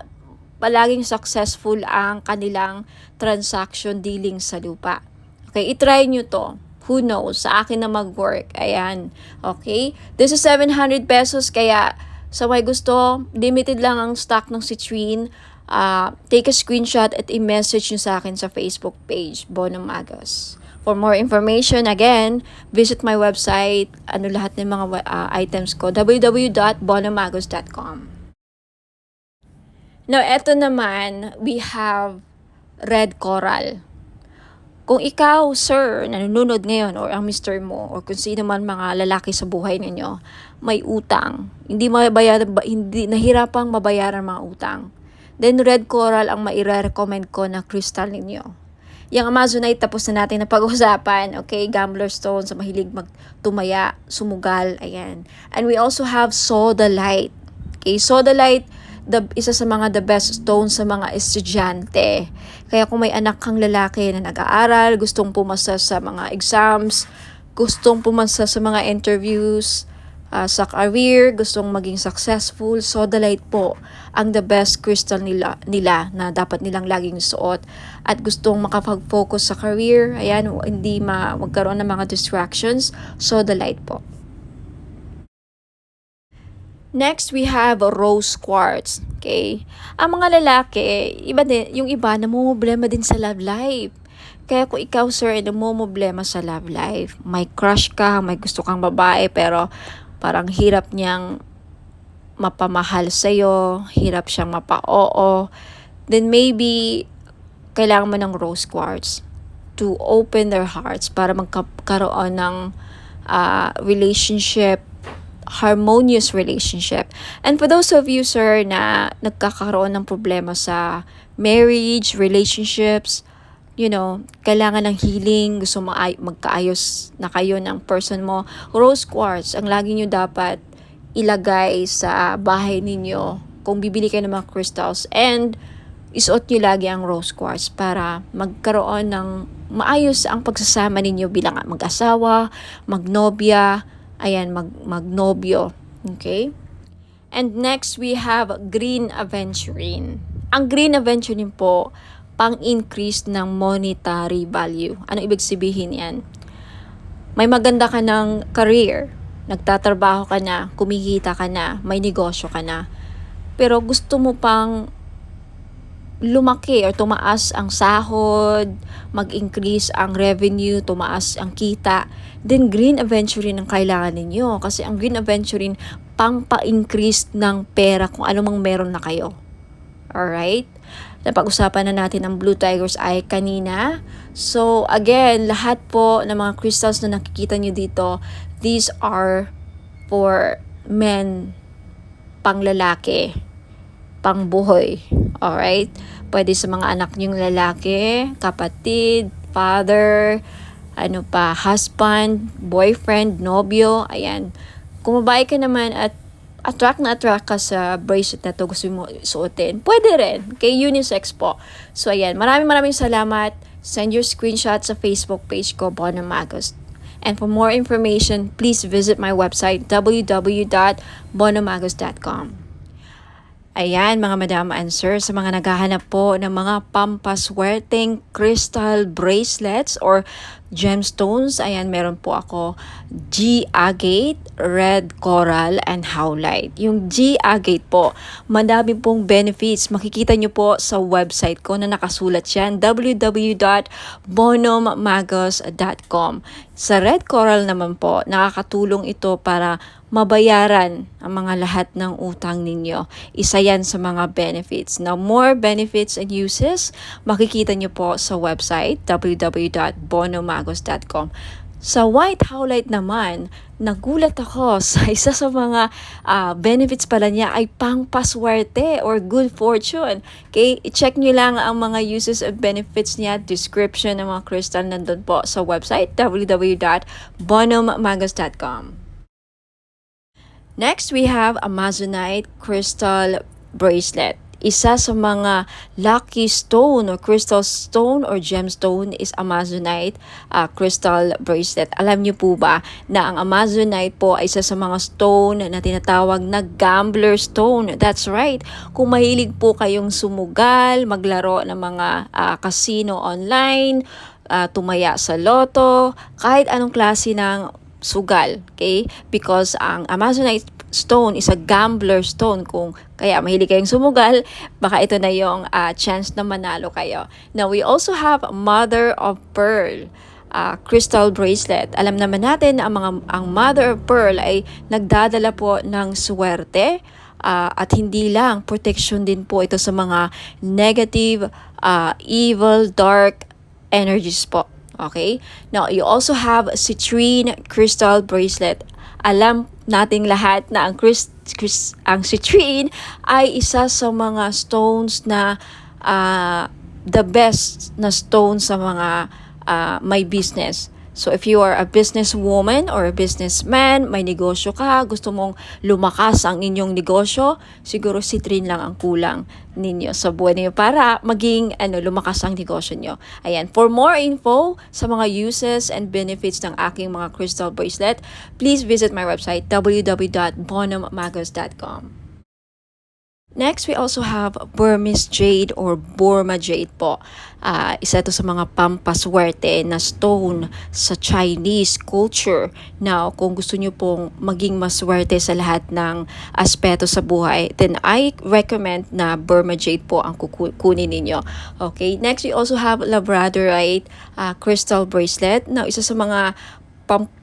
palaging successful ang kanilang transaction dealing sa lupa. Okay, itry nyo to. Who knows? Sa akin na mag-work. Ayan. Okay? This is 700 pesos kaya sa may gusto, limited lang ang stock ng citrine. Take a screenshot at i-message nyo sa akin sa Facebook page, Bonum Magos. For more information, again, visit my website, lahat ng mga items ko, www.bonummagos.com. Now, eto naman, we have red coral. Kung ikaw, sir, nanonood ngayon or ang mister mo or kung sino man mga lalaki sa buhay ninyo, may utang, hindi mabayaran, hindi nahirapang mabayaran mga utang, then red coral ang maire-recommend ko na crystal ninyo. Yung Amazonite tapos na natin na pag-usapan, okay? Gambler stone sa mahilig magtumaya, sumugal, ayan. And we also have sodalite. Okay, sodalite, isa sa mga the best stone sa mga estudyante. Kaya kung may anak kang lalaki na nag-aaral, gustong pumasa sa mga exams, gustong pumasa sa mga interviews, sa career, gustong maging successful, sodalite po ang the best crystal nila na dapat nilang laging suot. At gustong makapag-focus sa career, ayan, hindi magkaroon ng mga distractions, sodalite po. Next, we have rose quartz. Okay? Ang mga lalaki, iba din, yung iba namumblema din sa love life. Kaya kung ikaw, sir, namumblema sa love life, may crush ka, may gusto kang babae, pero parang hirap niyang mapamahal sa'yo, hirap siyang mapa-oo, then maybe kailangan mo ng rose quartz to open their hearts para magkaroon ng relationship, harmonious relationship. And for those of you, sir, na nagkakaroon ng problema sa marriage, relationships, kailangan ng healing, gusto magkaayos na kayo ng person mo, rose quartz ang lagi nyo dapat ilagay sa bahay ninyo kung bibili kayo ng mga crystals, and isuot nyo lagi ang rose quartz para magkaroon ng maayos ang pagsasama ninyo bilang mag-asawa, magnobya, ayan, magnobyo. Okay? And next, we have green aventurine. Ang green aventurine po, pang-increase ng monetary value. Ano ibig sabihin yan? May maganda ka ng career, nagtatrabaho ka na, kumikita ka na, may negosyo ka na, pero gusto mo pang lumaki or tumaas ang sahod, mag-increase ang revenue, tumaas ang kita, then green aventurine ang kailangan ninyo. Kasi ang green aventurine, pang-pa-increase ng pera kung ano mang meron na kayo. Alright? Napag-usapan na natin ang Blue Tiger's Eye kanina. So, again, lahat po ng mga crystals na nakikita nyo dito, these are for men, pang-lalaki, pang-buhay. Alright? Pwede sa mga anak nyong lalaki, kapatid, father, husband, boyfriend, nobyo, ayan. Kung babae ka naman at attract ka sa bracelet na to, gusto mo suotin, pwede rin. Kay unisex po. So, ayan. Maraming salamat. Send your screenshot sa Facebook page ko, Bono Magos. And for more information, please visit my website, www.bonomagos.com. Ayan, mga madam and sir, sa mga naghahanap po ng mga pampaswerteng crystal bracelets or gemstones, ayan, meron po ako G-agate, red coral, and howlite. Yung G-agate po, madami pong benefits. Makikita nyo po sa website ko na nakasulat yan, www.bonommagos.com. Sa red coral naman po, nakakatulong ito para mabayaran ang mga lahat ng utang ninyo. Isa yan sa mga benefits. Now, more benefits and uses, makikita nyo po sa website, www.bonomagos.com. Sa white howlite naman, nagulat ako sa isa sa mga benefits pala niya ay pangpaswerte or good fortune. Okay, i-check nyo lang ang mga uses and benefits niya, description ng mga crystal nandun po sa website, www.bonommagos.com. Next, we have Amazonite crystal bracelet. Isa sa mga lucky stone or crystal stone or gemstone is Amazonite crystal bracelet. Alam niyo po ba na ang Amazonite po ay isa sa mga stone na tinatawag na gambler stone? That's right. Kung mahilig po kayong sumugal, maglaro ng mga casino online, tumaya sa loto, kahit anong klase ng sugal, okay? Because ang Amazonite stone is a gambler stone. Kung kaya mahilig kayong sumugal, baka ito na yung chance na manalo kayo. Now, we also have mother of pearl crystal bracelet. Alam naman natin na ang mother of pearl ay nagdadala po ng swerte, at hindi lang, protection din po ito sa mga negative, evil, dark energies po. Okay? Now, you also have citrine crystal bracelet. Alam nating lahat na ang citrine ay isa sa mga stones na the best na stone sa mga may business. So if you are a businesswoman or a businessman, may negosyo ka, gusto mong lumakas ang inyong negosyo, siguro citrine lang ang kulang ninyo sa buhay niyo para maging lumakas ang negosyo niyo. Ayan, for more info sa mga uses and benefits ng aking mga crystal bracelet, please visit my website www.bonhommagos.com. Next, we also have Burmese jade or Burma jade po. Isa ito sa mga pampaswerte na stone sa Chinese culture. Now, kung gusto nyo pong maging maswerte sa lahat ng aspeto sa buhay, then I recommend na Burma jade po ang kukunin ninyo. Okay, next we also have Labradorite crystal bracelet. Now, isa sa mga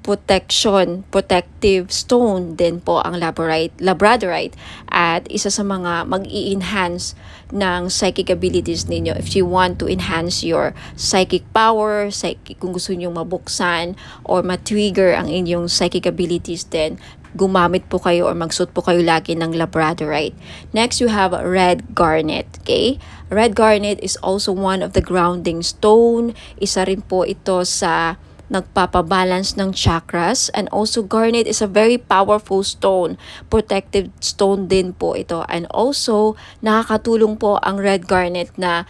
protective stone din po ang labradorite at isa sa mga mag-i-enhance ng psychic abilities ninyo if you want to enhance your psychic power, kung gusto niyo mabuksan or ma-trigger ang inyong psychic abilities din, gumamit po kayo or magsuot po kayo lagi ng labradorite. Next, you have red garnet. Okay? Red garnet is also one of the grounding stone. Isa rin po ito sa nagpapabalance ng chakras, and also garnet is a very powerful stone, protective stone din po ito, and also nakakatulong po ang red garnet na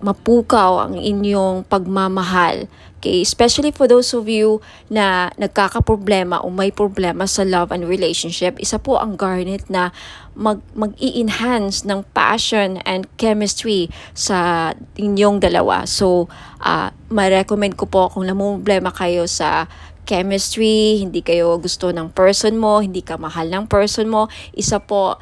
mapukaw ang inyong pagmamahal. Okay, especially for those of you na nagkakaproblema o may problema sa love and relationship, isa po ang garnet na mag-i-enhance ng passion and chemistry sa inyong dalawa. So, ma-recommend ko po kung namumblema kayo sa chemistry, hindi kayo gusto ng person mo, hindi ka mahal ng person mo, isa po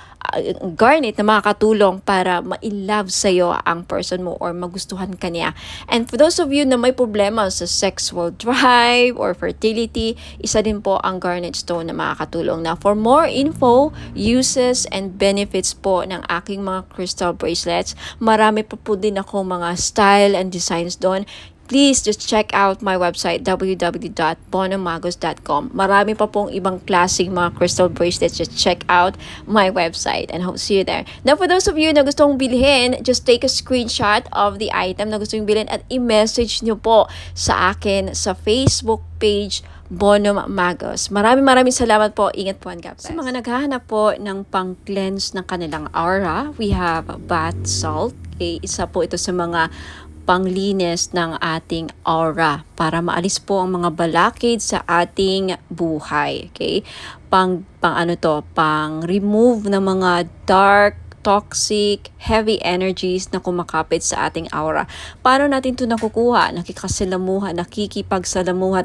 garnet na makakatulong para ma-in-love sa'yo ang person mo or magustuhan ka niya. And for those of you na may problema sa sexual drive or fertility, isa din po ang garnet stone na makakatulong. Now, for more info, uses, and benefits po ng aking mga crystal bracelets, marami pa po din ako mga style and designs doon. Please just check out my website www.bonhommagos.com. Marami pa pong ibang klaseng mga crystal bracelets. Just check out my website and hope to see you there. Now, for those of you na gustong bilhin, just take a screenshot of the item na gustong bilhin at i-message nyo po sa akin sa Facebook page Bonhomme Magos. Maraming salamat po. Ingat po and God bless. Sa mga naghahanap po ng pang-cleanse ng kanilang aura, we have bath salt. Okay, isa po ito sa mga panglinis ng ating aura para maalis po ang mga balakid sa ating buhay. Okay? Pang remove ng mga dark, toxic, heavy energies na kumakapit sa ating aura. Paano natin ito nakukuha? Nakikipagsalamuha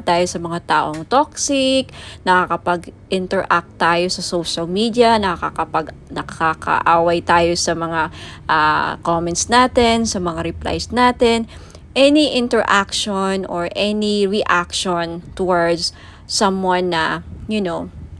tayo sa mga taong toxic, nakakapag-interact tayo sa social media, nakakaaway tayo sa mga comments natin, sa mga replies natin. Any interaction or any reaction towards someone na,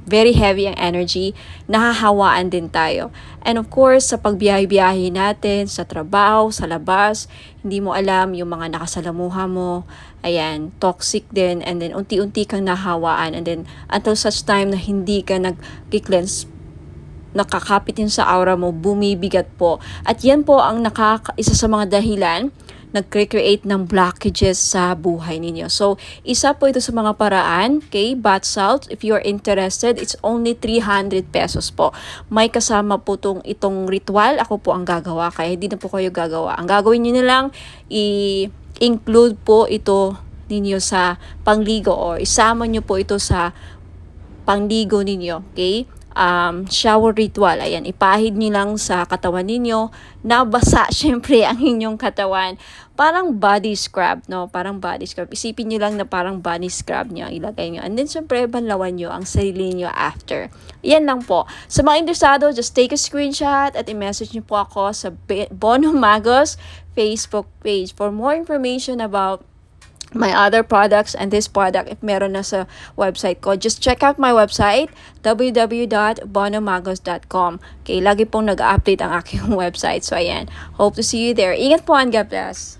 very heavy ang energy, nahahawaan din tayo. And of course, sa pagbiyahe-biyahe natin, sa trabaho, sa labas, hindi mo alam yung mga nakasalamuha mo, ayan, toxic din, and then unti-unti kang nahawaan, and then until such time na hindi ka nag-cleanse, nakakapit yun sa aura mo, bumibigat po. At yan po ang isa sa mga dahilan nag-create ng blockages sa buhay ninyo. So, isa po ito sa mga paraan, okay? Bath salt, if you are interested, it's only 300 pesos po. May kasama po itong ritual. Ako po ang gagawa, kaya hindi na po kayo gagawa. Ang gagawin nyo na lang, i-include po ito ninyo sa pangligo or isama nyo po ito sa pangligo ninyo, okay? Shower ritual. Ayan, ipahid nyo lang sa katawan ninyo. Nabasa, syempre, ang inyong katawan. Parang body scrub, no? Parang body scrub. Isipin nyo lang na parang body scrub nyo. Ilagay nyo. And then, syempre, banlawan nyo ang sarili nyo after. Yan lang po. Sa mga interesado, just take a screenshot at i-message nyo po ako sa Bonhomme Magos Facebook page. For more information about my other products and this product, if meron na sa website ko, just check out my website www.bonhommagos.com. Okay, lagi pong nag-update ang aking website. So ayan, hope to see you there. Ingat po and God bless.